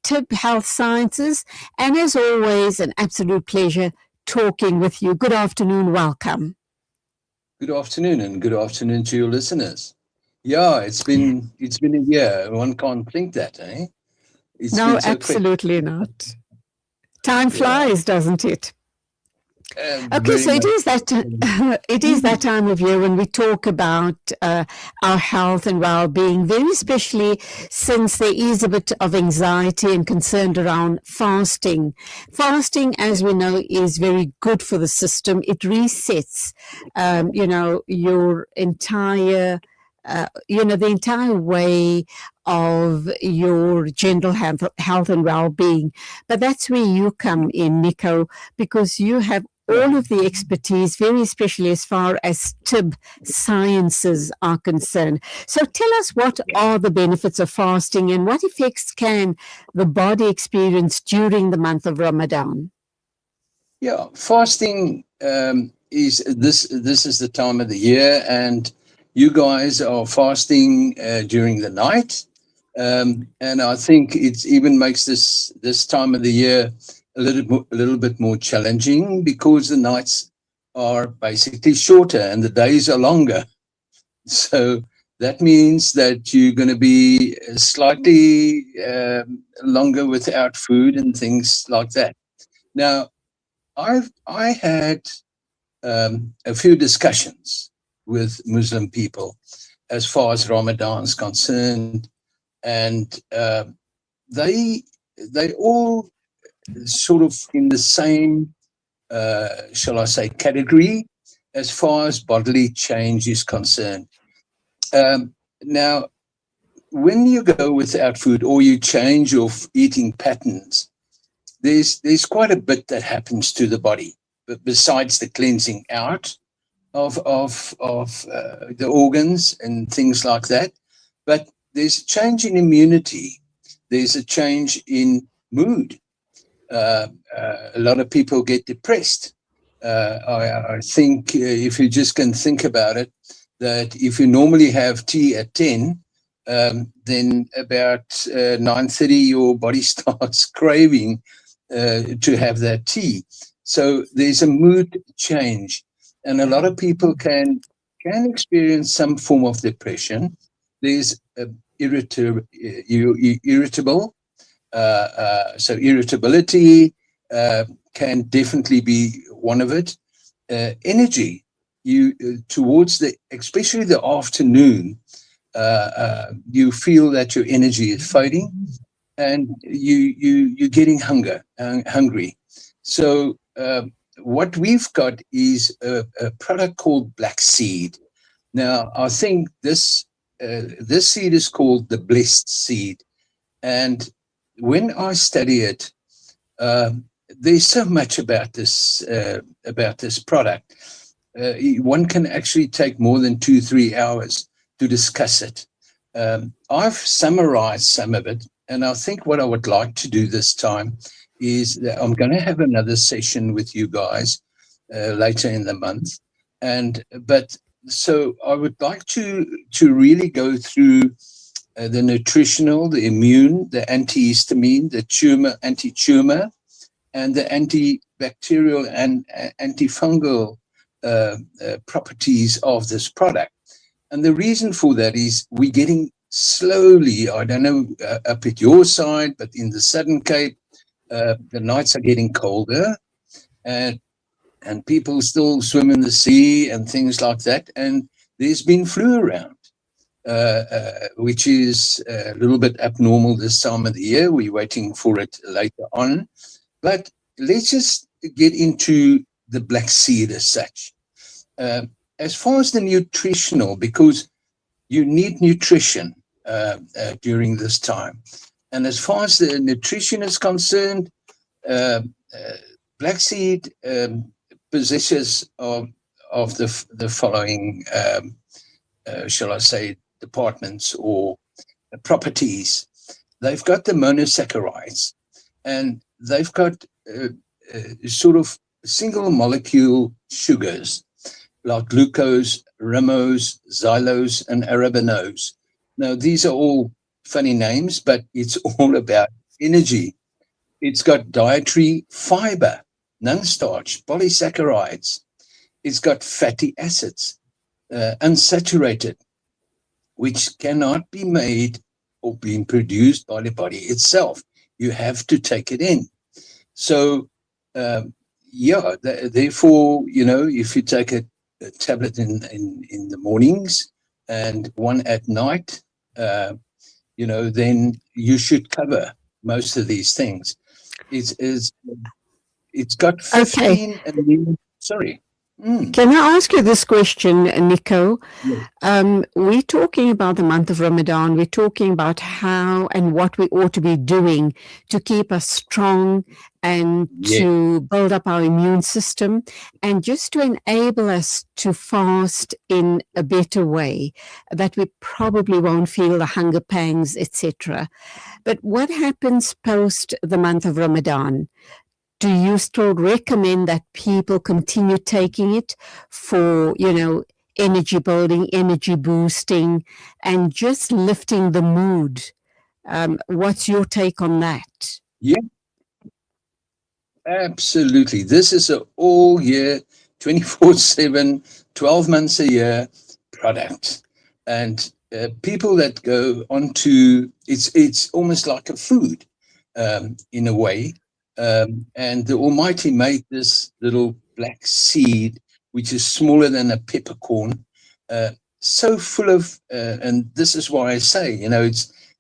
Tibb Health Sciences, and as always, an absolute pleasure talking with you. Good afternoon, welcome. Good afternoon, and good afternoon to your listeners. Yeah, it's been a year. One can't think that, eh? It's No, been so quick. absolutely not. Time Yeah, flies, doesn't it? Okay, very so it much. is that it is that time of year when we talk about our health and well-being, very especially since there is a bit of anxiety and concern around fasting. Fasting, as we know, is very good for the system. It resets, your entire, the entire way of your general health and well-being. But that's where you come in, Nico, because you have all of the expertise, very especially as far as Tibb sciences are concerned. So tell us, what are the benefits of fasting and what effects can the body experience during the month of Ramadan? Yeah, fasting is this. This is the time of the year, and you guys are fasting during the night, and I think it even makes this time of the year a little bit more challenging because the nights are basically shorter and the days are longer. So that means that you're going to be slightly longer without food and things like that. Now, I had a few discussions with Muslim people as far as Ramadan is concerned, and they all sort of in the same, shall I say, category as far as bodily change is concerned. Now, when you go without food or you change your eating patterns, there's quite a bit that happens to the body, but besides the cleansing out of the organs and things like that. But there's a change in immunity. There's a change in mood. A lot of people get depressed. I think if you just can think about it, that if you normally have tea at 10, then about 9:30 your body starts craving to have that tea. So there's a mood change, and a lot of people can experience some form of depression. There's irritable. So irritability can definitely be one of it. Energy, you towards especially the afternoon, you feel that your energy is fading, and you're getting hungry. So what we've got is a product called black seed. Now I think this seed is called the blessed seed, and when I study it, uh, there's so much about this product. One can actually take more than 2-3 hours to discuss it. I've summarized some of it, and I think what I would like to do this time is that I'm going to have another session with you guys later in the month, but so I would like to really go through the nutritional, the immune, the antihistamine, the tumor, anti-tumor, and the antibacterial and antifungal properties of this product. And the reason for that is we're getting slowly, I don't know up at your side, but in the Southern Cape, the nights are getting colder, and people still swim in the sea and things like that. And there's been flu around. Which is a little bit abnormal this time of the year. We're waiting for it later on. But let's just get into the black seed as such. As far as the nutritional, because you need nutrition during this time. And as far as the nutrition is concerned, uh, uh, black seed possesses of the following, shall I say, departments or properties. They've got the monosaccharides, and they've got sort of single molecule sugars like glucose, ribose, xylose, and arabinose. Now, these are all funny names, but it's all about energy. It's got dietary fiber, non-starch, polysaccharides. It's got fatty acids, unsaturated, which cannot be made or being produced by the body itself. You have to take it in. So, therefore, if you take a tablet in the mornings and one at night, then you should cover most of these things. It's got 15 Okay. sorry. Can I ask you this question, Nico? Yes. We're talking about the month of Ramadan. We're talking about how and what we ought to be doing to keep us strong and Yeah. to build up our immune system and just to enable us to fast in a better way, that we probably won't feel the hunger pangs, etc. But what happens post the month of Ramadan? Do you still recommend that people continue taking it for, energy building, energy boosting, and just lifting the mood? What's your take on that? Yeah, absolutely. This is an all year, 24/7, 12 months a year product. And people that go onto it's almost like a food in a way. And the Almighty made this little black seed, which is smaller than a peppercorn, so full of, and this is why I say,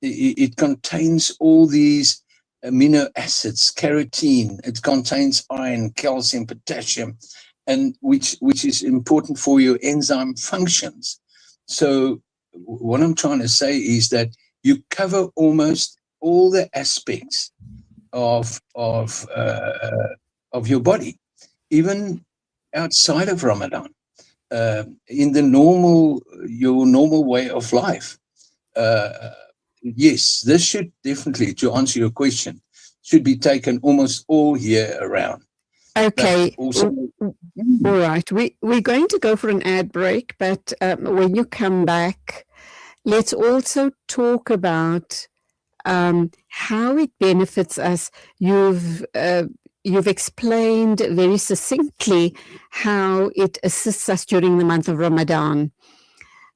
it contains all these amino acids, carotene, it contains iron, calcium, potassium, and which is important for your enzyme functions. So what I'm trying to say is that you cover almost all the aspects of your body, even outside of Ramadan, in your normal way of life. Yes, this should definitely, to answer your question, should be taken almost all year around. Okay. Also, All right. We're going to go for an ad break, but when you come back, let's also talk about how it benefits us. You've explained very succinctly how it assists us during the month of Ramadan.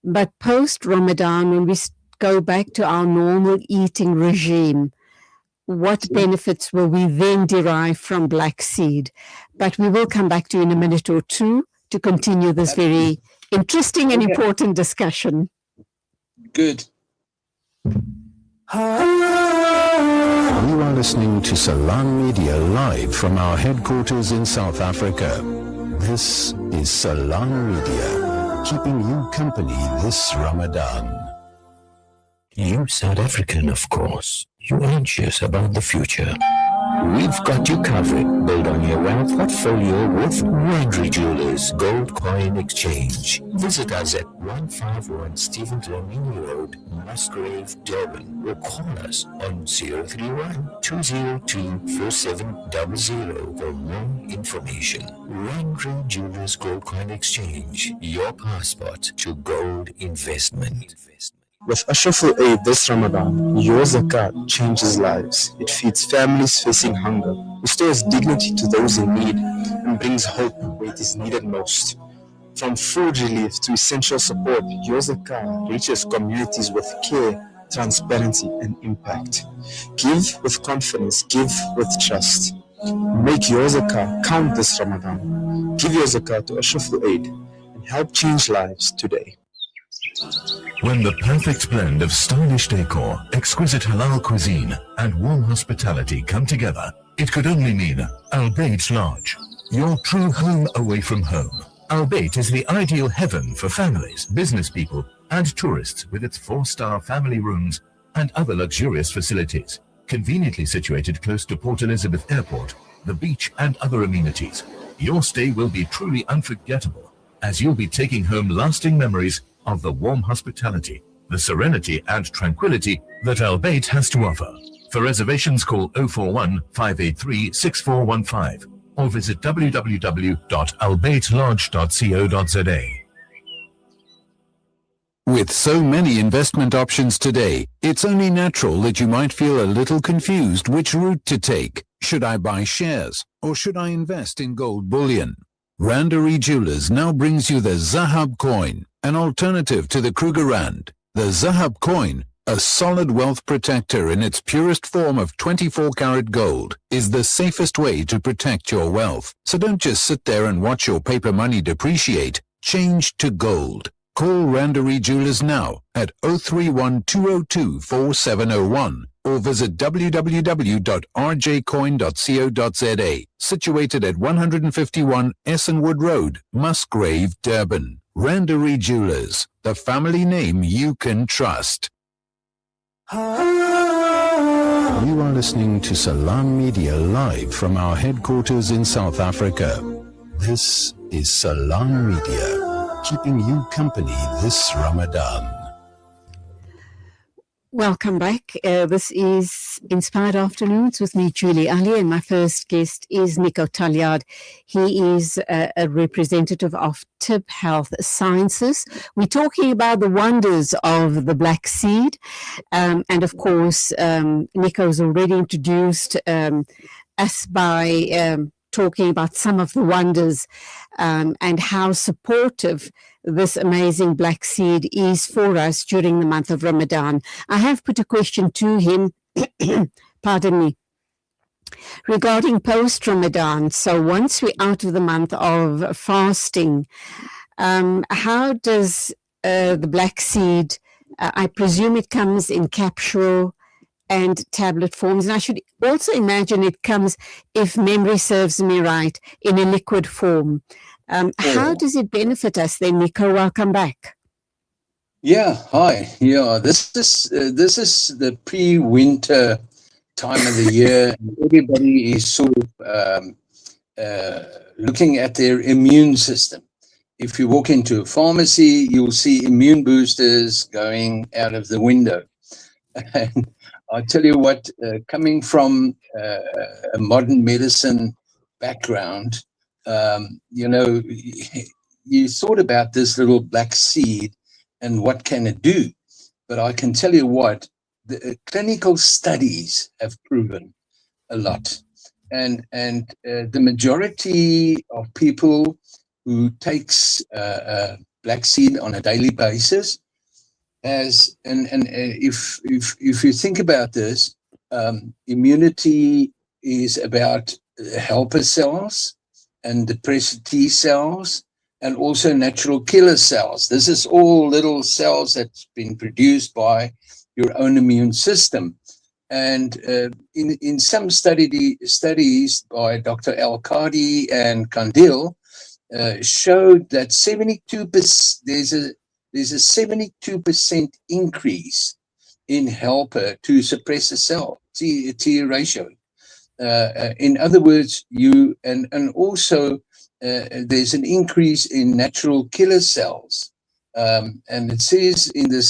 But post-Ramadan, when we go back to our normal eating regime, what benefits will we then derive from black seed? But we will come back to you in a minute or two to continue this very interesting and important discussion. Good. You are listening to Salam Media live from our headquarters in South Africa. This is Salam Media, keeping you company this Ramadan. You South African, of course. You're anxious about the future. We've got you covered. Build on your wealth portfolio with Landry Jewelers Gold Coin Exchange. Visit us at 151 Stephen Dlamini Road, Musgrave, Durban, or call us on 031-202-4700 for more information. Landry Jewelers Gold Coin Exchange, your passport to gold investment. With Ashraful Aid this Ramadan, your zakat changes lives. It feeds families facing hunger, restores dignity to those in need, and brings hope where it is needed most. From food relief to essential support, your zakat reaches communities with care, transparency, and impact. Give with confidence, give with trust. Make your zakat count this Ramadan. Give your zakat to Ashraful Aid and help change lives today. When the perfect blend of stylish decor, exquisite halal cuisine, and warm hospitality come together, it could only mean Al Bayt Lodge, your true home away from home. Al Bayt is the ideal heaven for families, business people, and tourists with its 4-star family rooms and other luxurious facilities. Conveniently situated close to Port Elizabeth Airport, the beach, and other amenities, your stay will be truly unforgettable, as you'll be taking home lasting memories of the warm hospitality, the serenity and tranquility that Al Bayt has to offer. For reservations, call 041-583-6415 or visit www.albaytlodge.co.za. With so many investment options today, it's only natural that you might feel a little confused which route to take. Should I buy shares or should I invest in gold bullion? Randery Jewelers now brings you the Zahab coin, an alternative to the Kruger Rand. The Zahab coin, a solid wealth protector in its purest form of 24-karat gold, is the safest way to protect your wealth. So don't just sit there and watch your paper money depreciate. Change to gold. Call Randery Jewelers now at 031-202-4701 or visit www.rjcoin.co.za, situated at 151 Essenwood Road, Musgrave, Durban. Randery Jewelers, the family name you can trust. You are listening to Salam Media live from our headquarters in South Africa. This is Salam Media, keeping you company this Ramadan. Welcome back. This is Inspired Afternoons with me, Julie Ali, and my first guest is Nico Taljaard. He is a representative of Tibb Health Sciences. We're talking about the wonders of the black seed. And of course, Nico's already introduced us by talking about some of the wonders and how supportive this amazing black seed is for us during the month of Ramadan. I have put a question to him, pardon me, regarding post-Ramadan. So once we're out of the month of fasting, how does the black seed, I presume it comes in capsule and tablet forms, and I should also imagine it comes, if memory serves me right, in a liquid form. How does it benefit us then, Nico? Welcome back. Yeah, hi. Yeah, this is the pre-winter time of the year. Everybody is sort of looking at their immune system. If you walk into a pharmacy, you'll see immune boosters going out of the window. And I tell you what, coming from a modern medicine background, you thought about this little black seed and what can it do. But I can tell you what, the clinical studies have proven a lot. And the majority of people who takes black seed on a daily basis, if you think about this, immunity is about helper cells and depressed T cells, and also natural killer cells. This is all little cells that's been produced by your own immune system. And in some studies by Dr. Al-Qadi and Kandil showed that 72% there's a 72% increase in helper to suppress a cell, T ratio. In other words, also there's an increase in natural killer cells, and it says in the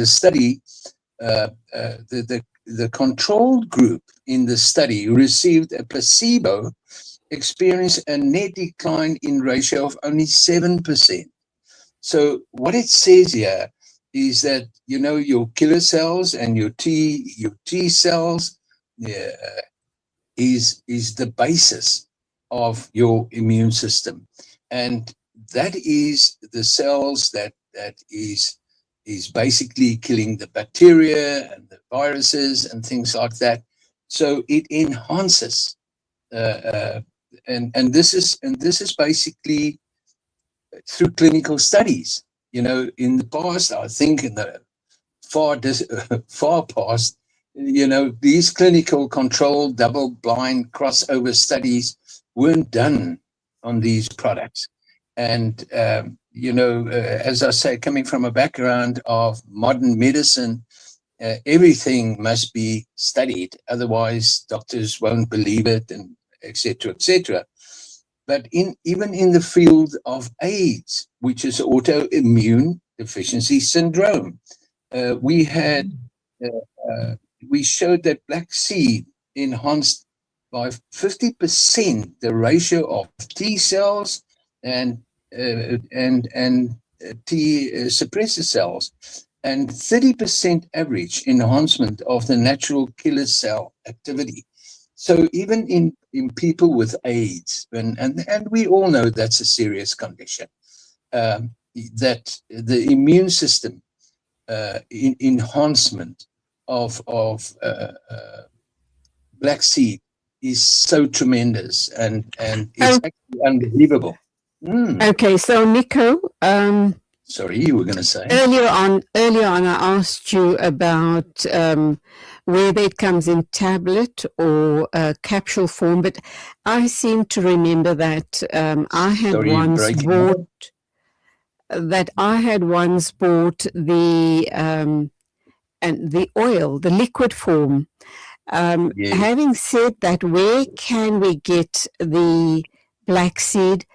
study, the controlled group in the study who received a placebo experienced a net decline in ratio of only 7%. So what it says here is that your killer cells and your T cells is the basis of your immune system, and that is the cells that is basically killing the bacteria and the viruses and things like that. So it enhances, and this is basically through clinical studies. In the past, I think in the far past, these clinical controlled double-blind crossover studies weren't done on these products. And, as I say, coming from a background of modern medicine, everything must be studied. Otherwise, doctors won't believe it, and et cetera, et cetera. But even in the field of AIDS, which is autoimmune deficiency syndrome, we showed that black seed enhanced by 50% the ratio of T cells and T suppressor cells, and 30% average enhancement of the natural killer cell activity. So even in people with AIDS, and we all know that's a serious condition, that the immune system enhancement of black seed is so tremendous, and it's actually unbelievable. Okay, so Nico, Sorry, you were going to say? earlier on, I asked you about whether it comes in tablet or capsule form, but I seem to remember that I had Sorry, once breaking up. bought the and the oil, the liquid form. Yes. Having said that, where can we get the black seed?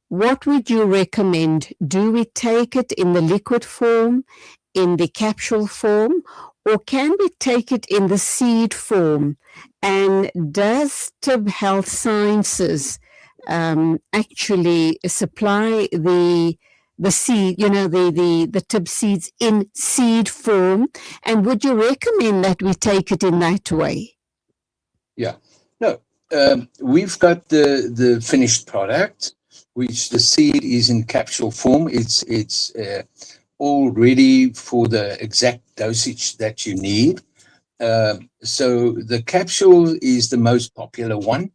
What would you recommend? Do we take it in the liquid form, in the capsule form, or can we take it in the seed form? And does Tibb Health Sciences actually supply the seed, the Tibb seeds in seed form? And would you recommend that we take it in that way? Yeah. No, we've got the finished product, which the seed is in capsule form. It's all ready for the exact dosage that you need. So the capsule is the most popular one.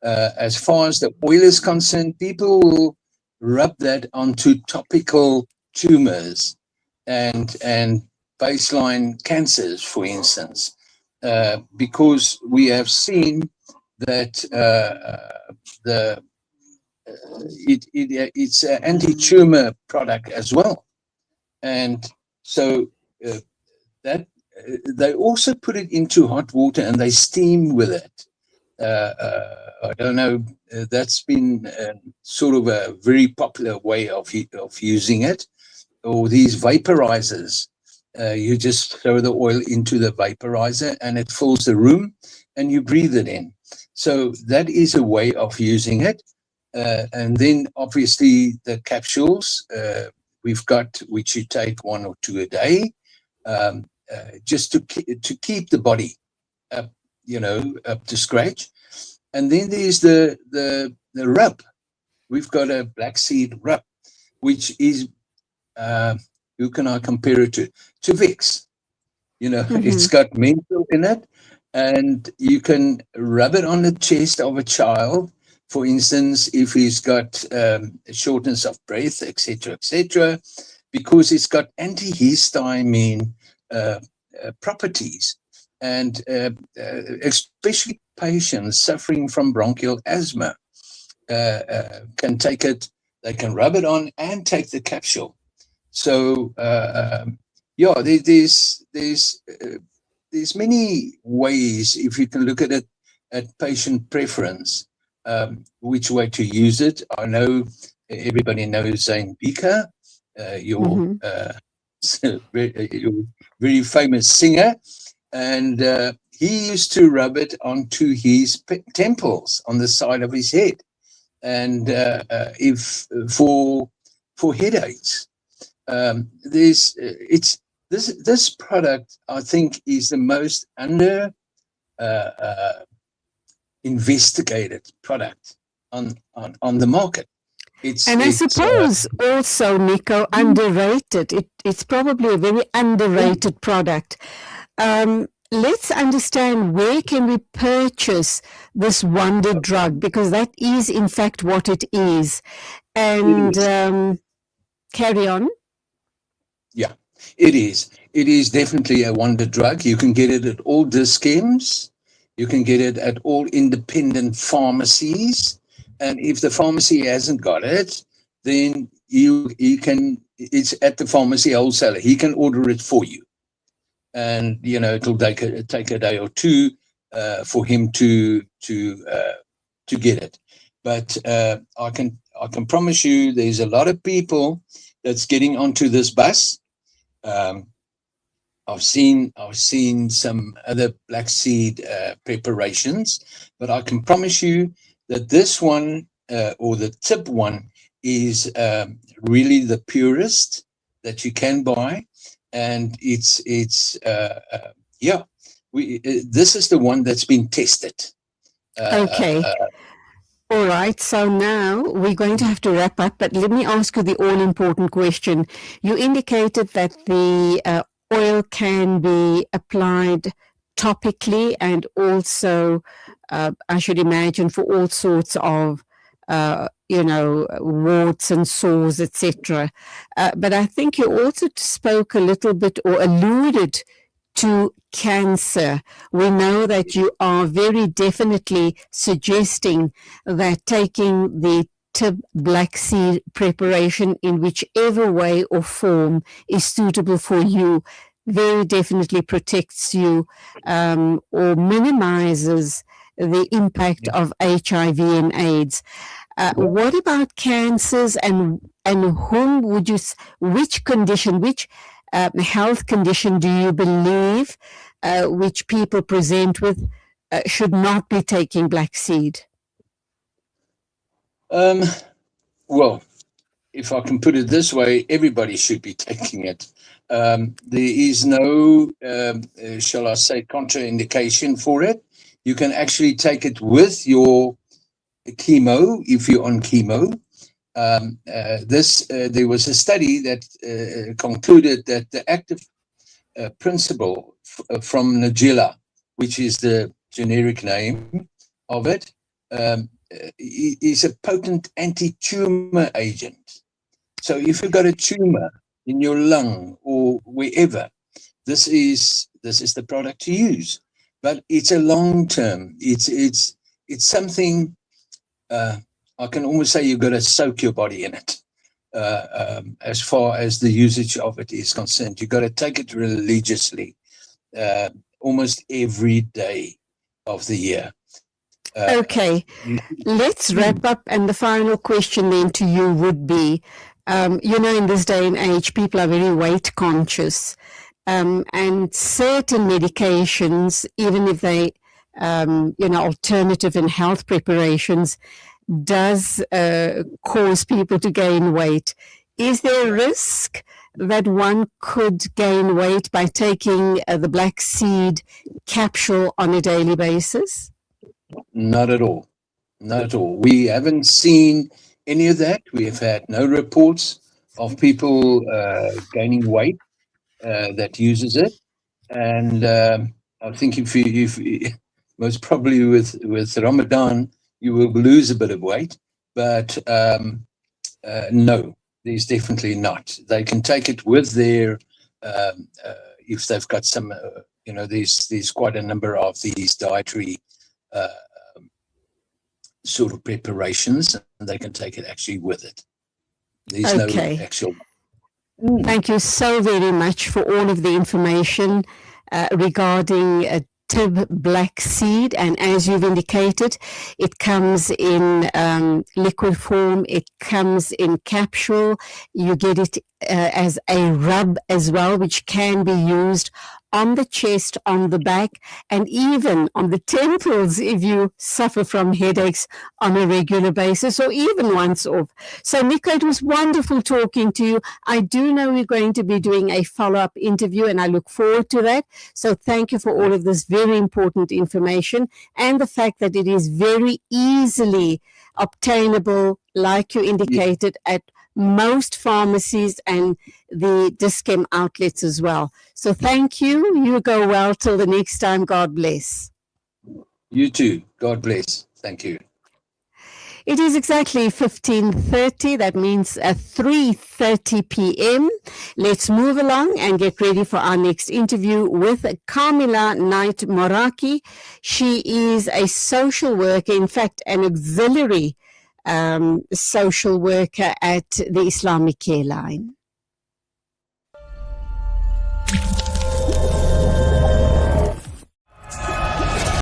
As far as the oil is concerned, people will rub that onto topical tumors and baseline cancers, for instance, because we have seen that it's an anti-tumor product as well, and so that they also put it into hot water and they steam with it. I don't know. That's been sort of a very popular way of using it. Or these vaporizers. You just throw the oil into the vaporizer and it fills the room, and you breathe it in. So that is a way of using it. And then obviously the capsules we've got, which you take 1 or 2 a day, just to keep the body up, up to scratch. And then there's the rub. We've got a black seed rub, which is who can I compare it to? To Vicks. It's got menthol in it, and you can rub it on the chest of a child, for instance, if he's got shortness of breath, etc., because it's got antihistamine properties, and especially patients suffering from bronchial asthma can take it. They can rub it on and take the capsule. So there's many ways, if you can look at it at patient preference, which way to use it. I know everybody knows Zane Beaker, your very famous singer, and he used to rub it onto his temples on the side of his head, and if for headaches. This product, I think, is the most under investigated product on the market. I suppose also, Nico, underrated. It's probably a very underrated product. Let's understand, where can we purchase this wonder drug, because that is in fact what it is. And carry on. Yeah, it is. It is definitely a wonder drug. You can get it at all discounts. You can get it at all independent pharmacies. And if the pharmacy hasn't got it, then you can. It's at the pharmacy wholesaler. He can order it for you, and it'll take a day or two for him to get it. But I can promise you, there's a lot of people that's getting onto this bus. I've seen some other black seed preparations, but I can promise you that this one or the Tibb one is really the purest that you can buy, and it's this is the one that's been tested. Okay. All right, so now we're going to have to wrap up, but let me ask you the all-important question. You indicated that the oil can be applied topically and also, I should imagine, for all sorts of, warts and sores, etc. But I think you also spoke a little bit or alluded to cancer. We know that you are very definitely suggesting that taking the Tibb black seed preparation in whichever way or form is suitable for you very definitely protects you or minimizes the impact of HIV and AIDS. What about cancers, and whom would you, which condition, which health condition do you believe which people present with should not be taking black seed? Well, if I can put it this way, everybody should be taking it. There is no, shall I say, contraindication for it. You can actually take it with your chemo if you're on chemo. There was a study that concluded that the active principle from Nagila, which is the generic name of it, is a potent anti-tumor agent. So if you've got a tumor in your lung or wherever, this is the product to use. But it's a long term. It's something. I can almost say you've got to soak your body in it. As far as the usage of it is concerned, you've got to take it religiously, almost every day of the year. Okay, let's wrap up. And the final question then to you would be, in this day and age, people are very weight conscious. And certain medications, even if they, alternative and health preparations, does cause people to gain weight. Is there a risk that one could gain weight by taking the black seed capsule on a daily basis? Not at all. Not at all. We haven't seen any of that. We have had no reports of people gaining weight that uses it. And I think if most probably with Ramadan, you will lose a bit of weight, but no, there's definitely not. They can take it with their, if they've got some, there's quite a number of these dietary sort of preparations, and they can take it actually with it. There's no actual. Thank you so very much for all of the information regarding Tibb black seed, and as you've indicated, it comes in liquid form, it comes in capsule, you get it as a rub as well, which can be used on the chest, on the back, and even on the temples if you suffer from headaches on a regular basis, or even once off. So, Nico, it was wonderful talking to you. I do know we're going to be doing a follow-up interview, and I look forward to that. So thank you for all of this very important information, and the fact that it is very easily obtainable, like you indicated, at most pharmacies and the Dis-Chem outlets as well. So thank you. You go well till the next time. God bless. You too. God bless. Thank you. It is exactly 15:30. That means at 3:30 p.m. Let's move along and get ready for our next interview with Kamila Knight Moraki. She is a social worker, in fact, an auxiliary social worker at the Islamic Care Line.